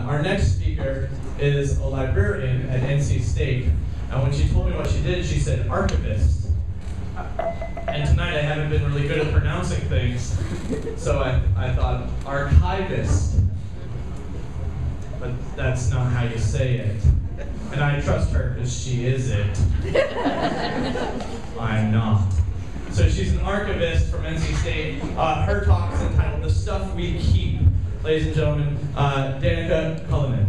Our next speaker is a librarian at NC State, and when she told me what she did, she said archivist. And tonight I haven't been really good at pronouncing things, so I thought archivist. But that's not how you say it. And I trust her because she is it. I'm not. So she's an archivist from NC State. Her talk is entitled The Stuff We Keep. Ladies and gentlemen, Danica, Cullinan.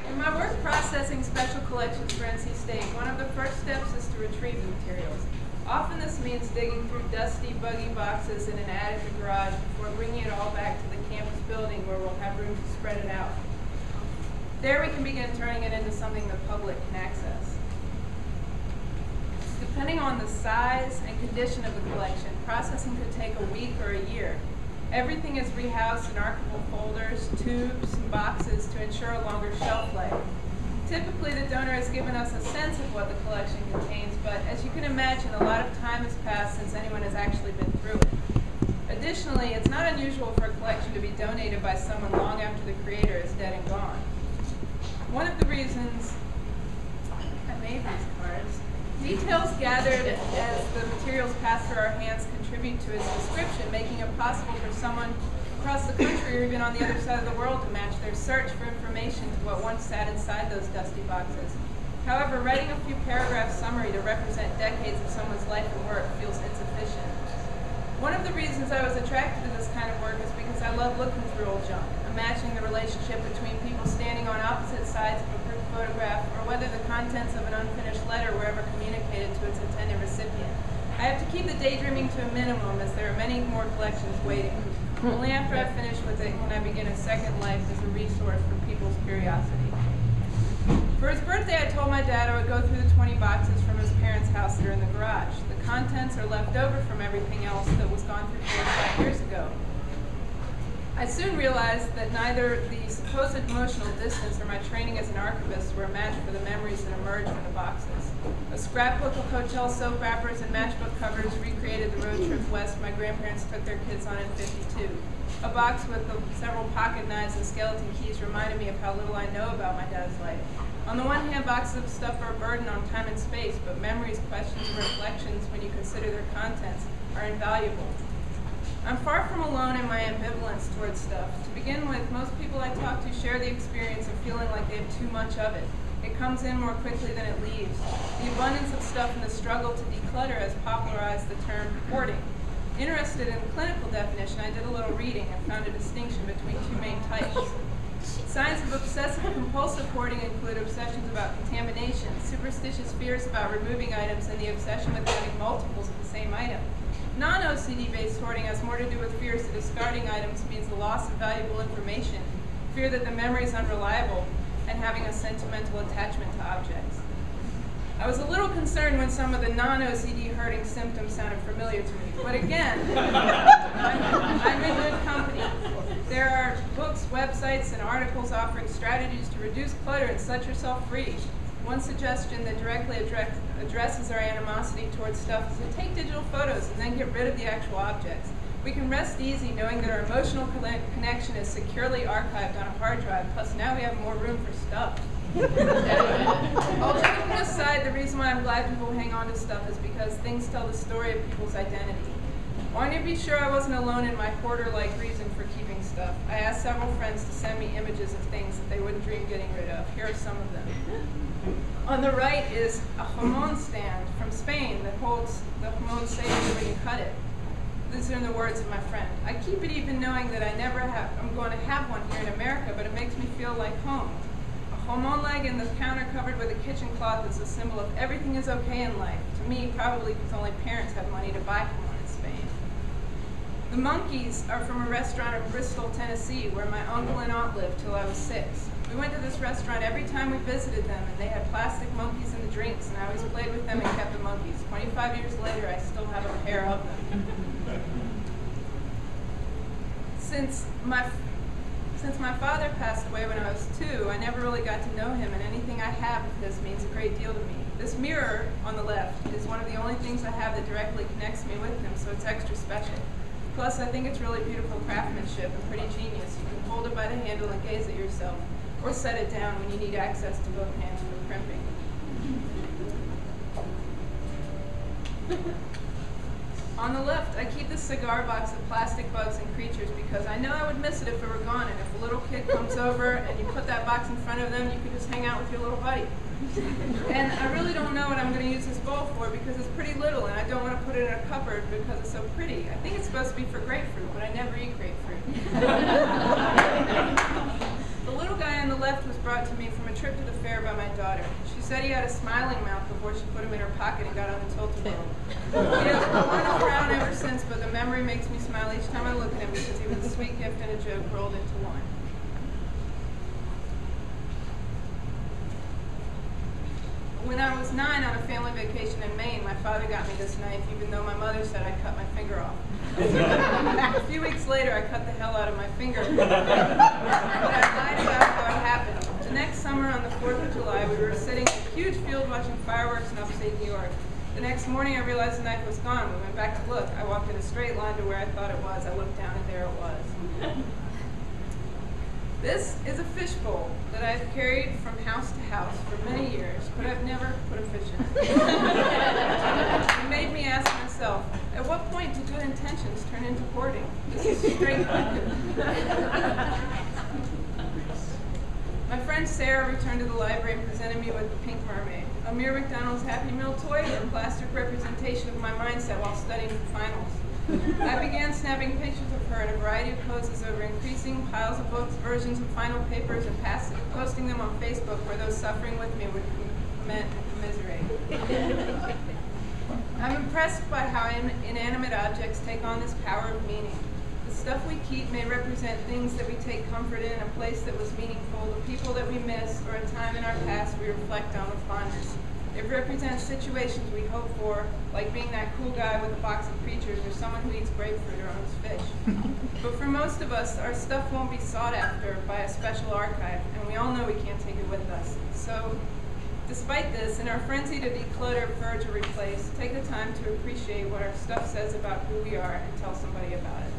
In my work processing special collections for NC State, one of the first steps is to retrieve the materials. Often this means digging through dusty, buggy boxes in an attic or garage before bringing it all back to the campus building where we'll have room to spread it out. There we can begin turning it into something the public can access. Depending on the size and condition of the collection, processing could take a week or a year. Everything is rehoused in archival folders, tubes, and boxes to ensure a longer shelf life. Typically, the donor has given us a sense of what the collection contains, but as you can imagine, a lot of time has passed since anyone has actually been through it. Additionally, it's not unusual for a collection to be donated by someone long after the creator is dead and gone. One of the reasons I made these cards, details gathered as the materials pass through our hands contribute to its description, making it possible for someone across the country or even on the other side of the world to match their search for information to what once sat inside those dusty boxes. However, writing a few paragraph summary to represent decades of someone's life and work feels insufficient. One of the reasons I was attracted to this kind of work is because I love looking through old junk, imagining the relationship between people standing on opposite sides of a group photograph, or whether the contents of an unfinished letter were ever communicated to its intended recipient. I have to keep the daydreaming to a minimum as there are many more collections waiting. Only after I finish with it can I begin a second life as a resource for people's curiosity. For his birthday, I told my dad I would go through the 20 boxes from his parents' house that are in the garage. The contents are left over from everything else that was gone through 4 or 5 years ago. I soon realized that neither the supposed emotional distance or my training as an archivist were a match for the memories that emerged from the boxes. A scrapbook of hotel soap wrappers and matchbook covers recreated the road trip west my grandparents took their kids on in '52. A box with several pocket knives and skeleton keys reminded me of how little I know about my dad's life. On the one hand, boxes of stuff are a burden on time and space, but memories, questions, and reflections, when you consider their contents, are invaluable. I'm far from alone in my ambivalence towards stuff. To begin with, most people I talk to share the experience of feeling like they have too much of it. It comes in more quickly than it leaves. The abundance of stuff and the struggle to declutter has popularized the term hoarding. Interested in the clinical definition, I did a little reading and found a distinction between two main types. Signs of obsessive-compulsive hoarding include obsessions about contamination, superstitious fears about removing items, and the obsession with having multiples of the same item. Non-OCD-based hoarding has more to do with fears that discarding items means the loss of valuable information, fear that the memory is unreliable, and having a sentimental attachment to objects. I was a little concerned when some of the non-OCD hoarding symptoms sounded familiar to me, but again, I'm in good company. There are books, websites, and articles offering strategies to reduce clutter and set yourself free. One suggestion that directly addresses our animosity towards stuff is to take digital photos and then get rid of the actual objects. We can rest easy knowing that our emotional connection is securely archived on a hard drive, plus now we have more room for stuff. All joking aside, the reason why I'm glad people hang on to stuff is because things tell the story of people's identity. Wanting to be sure I wasn't alone in my hoarder-like reason for keeping stuff, I asked several friends to send me images of things that they wouldn't dream getting rid of. Here are some of them. On the right is a jamon stand from Spain that holds the jamon savory when you cut it. These are in the words of my friend. I keep it even knowing that I'm going to have one here in America, but it makes me feel like home. A jamon leg in the counter covered with a kitchen cloth is a symbol of everything is okay in life. To me, probably because only parents have money to buy jamon in Spain. The monkeys are from a restaurant in Bristol, Tennessee, where my uncle and aunt lived till I was 6. We went to this restaurant every time we visited them, and they had plastic monkeys in the drinks, and I always played with them and kept the monkeys. 25 years later, I still have a pair of them. Since my father passed away when I was 2, I never really got to know him, and anything I have of his means a great deal to me. This mirror on the left is one of the only things I have that directly connects me with him, so it's extra special. Plus, I think it's really beautiful craftsmanship and pretty genius. You can hold it by the handle and gaze at yourself, or set it down when you need access to both hands for crimping. On the left, I keep this cigar box of plastic bugs and creatures because I know I would miss it if it were gone, and if a little kid comes over and you put that box in front of them, you could just hang out with your little buddy. And I really don't know what I'm going to use this bowl for because it's pretty little, and I don't want to put it in a cupboard because it's so pretty. I think it's supposed to be for grapefruit, but I never eat grapefruit. The little guy on the left was brought to me from a trip to the fair by my daughter. She said he had a smiling mouth before she put him in her pocket and got on the tilt-a-whirl. He has worn a frown ever since, but the memory makes me smile each time I look at him because he was a sweet gift and a joke rolled into one. When I was 9 on a family vacation in Maine, my father got me this knife, even though my mother said I'd cut my finger off. A few weeks later, I cut the hell out of my finger. But I lied about how it happened. The next summer, on the 4th of July, we were sitting in a huge field watching fireworks in upstate New York. The next morning, I realized the knife was gone. We went back to look. I walked in a straight line to where I thought it was. I looked down, and there it was. This is a fishbowl that I've carried from house to house for many years, but I've never put a fish in it. It made me ask myself, at what point do good intentions turn into hoarding? This is straight bucket. My friend Sarah returned to the library and presented me with the Pink Mermaid, a mere McDonald's Happy Meal toy or plastic representation of my mindset while studying for finals. I began snapping pictures of her in a variety of poses over increasing piles of books, versions, and final papers, and posting them on Facebook where those suffering with me would comment and commiserate. I'm impressed by how inanimate objects take on this power of meaning. The stuff we keep may represent things that we take comfort in, a place that was meaningful, the people that we miss, or a time in our past we reflect on with fondness. It represents situations we hope for, like being that cool guy with a box of creatures or someone who eats grapefruit or owns fish. But for most of us, our stuff won't be sought after by a special archive, and we all know we can't take it with us. So, despite this, in our frenzy to declutter, purge, or replace, take the time to appreciate what our stuff says about who we are and tell somebody about it.